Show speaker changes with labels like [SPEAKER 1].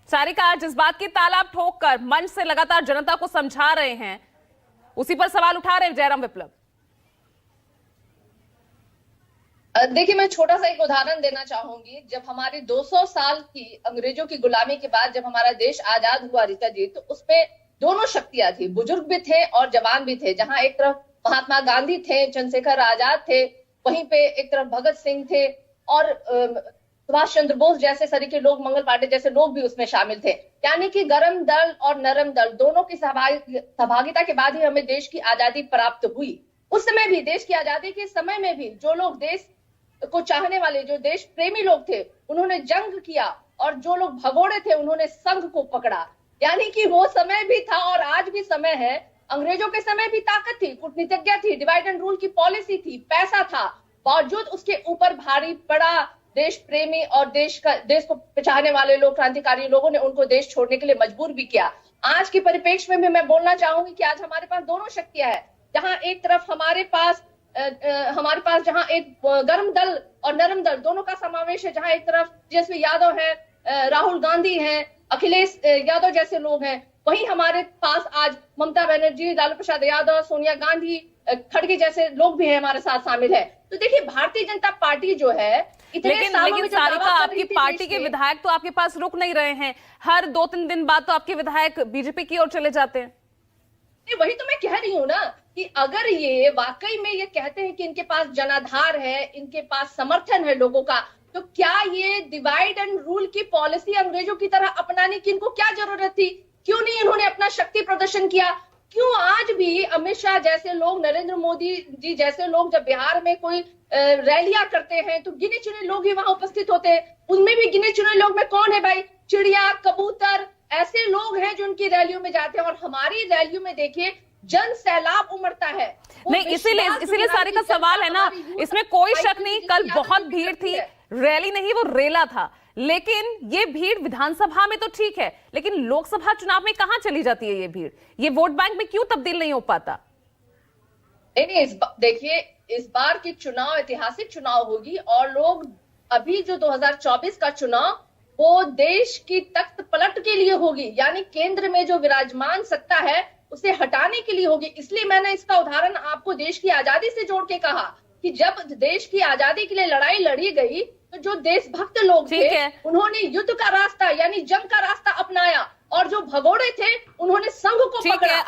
[SPEAKER 1] सारिका, जिस बात की ताल आप ठोक कर मंच से लगातार जनता को समझा रहे हैं, उसी पर सवाल उठा रहे हैं जयराम विप्लव।
[SPEAKER 2] देखिए, मैं छोटा सा एक उदाहरण देना चाहूंगी। जब हमारी 200 साल की अंग्रेजों की गुलामी के बाद जब हमारा देश आजाद हुआ रीता जी, तो उसमें दोनों शक्तियां थी, बुजुर्ग भी थे और जवान भी थे। जहां एक तरफ महात्मा गांधी थे, चंद्रशेखर आजाद थे, वहीं पे एक तरफ भगत सिंह थे और सुभाष चंद्र बोस जैसे सरीखे लोग, मंगल पांडे जैसे लोग भी उसमें शामिल थे। यानी कि गर्म दल और नरम दल दोनों की सहभागिता के बाद ही हमें देश की आजादी प्राप्त हुई। उस समय भी, देश की आजादी के समय में भी, जो लोग देश को चाहने वाले, जो देश प्रेमी लोग थे, उन्होंने जंग किया, और जो लोग भगोड़े थे उन्होंने संघ को पकड़ा। यानी कि वो समय भी था और आज भी समय है। अंग्रेजों के समय भी ताकत थी, कूटनीतिज्ञ थी, डिवाइड एंड रूल की पॉलिसी थी, पैसा था, बावजूद उसके ऊपर भारी पड़ा देश प्रेमी और देश को चाहने वाले लोग, क्रांतिकारी लोगों ने उनको देश छोड़ने के लिए मजबूर भी किया। आज के परिप्रेक्ष्य में भी मैं बोलना चाहूंगी कि आज हमारे पास दोनों शक्तियां हैं। जहां एक तरफ हमारे पास जहां एक गर्म दल और नरम दल दोनों का समावेश है, जहां एक तरफ तेजस्वी यादव है, राहुल गांधी हैं, अखिलेश यादव जैसे लोग हैं, वहीं हमारे पास आज ममता बनर्जी, लालू प्रसाद यादव, सोनिया गांधी, खड़गे जैसे लोग भी हैं, हमारे साथ शामिल है। तो देखिए, भारतीय जनता पार्टी जो है,
[SPEAKER 1] लेकिन सारिका, आपकी पार्टी के विधायक तो आपके पास रुक नहीं रहे हैं। हर 2-3 दिन बाद तो आपके विधायक बीजेपी की ओर चले जाते हैं।
[SPEAKER 2] वही तो मैं कह रही हूँ ना, कि अगर ये वाकई में ये कहते हैं कि इनके पास जनाधार है, इनके पास समर्थन है लोगों का, तो क्या ये डिवाइड एंड रूल की पॉलिसी अंग्रेजों की तरह अपनाने की इनको क्या जरूरत थी? क्यों नहीं इन्होंने अपना शक्ति प्रदर्शन किया? क्यों आज भी अमित शाह जैसे लोग, नरेंद्र मोदी जी जैसे लोग जब बिहार में कोई रैलियां करते हैं तो गिने चुने लोग ही वहां उपस्थित होते हैं? उनमें भी गिने चुने लोग में कौन है भाई? चिड़िया, कबूतर, ऐसे लोग हैं जो उनकी रैलियों में जाते हैं। और हमारी रैलियों में देखिए, जन सैलाब उमड़ता है।
[SPEAKER 1] नहीं, इसीलिए सारिका सवाल है ना, इसमें कोई शक नहीं, कल बहुत भीड़ थी, रैली नहीं वो रेला था। लेकिन ये भीड़ विधानसभा में तो ठीक है, लेकिन लोकसभा चुनाव में कहां चली जाती है ये भीड़? ये वोट बैंक में क्यों तब्दील नहीं हो पाता?
[SPEAKER 2] नहीं, देखिए, इस बार की चुनाव ऐतिहासिक चुनाव होगी, और लोग अभी जो 2024 का चुनाव, वो देश की तख्त पलट के लिए होगी। यानी केंद्र में जो विराजमान सत्ता है उसे हटाने के लिए होगी। इसलिए मैंने इसका उदाहरण आपको देश की आजादी से जोड़ के कहा कि जब देश की आजादी के लिए लड़ाई लड़ी गई, तो जो देशभक्त लोग थे उन्होंने युद्ध का रास्ता यानी जंग का रास्ता अपनाया, और जो भगोड़े थे उन्होंने संघ को पकड़ा।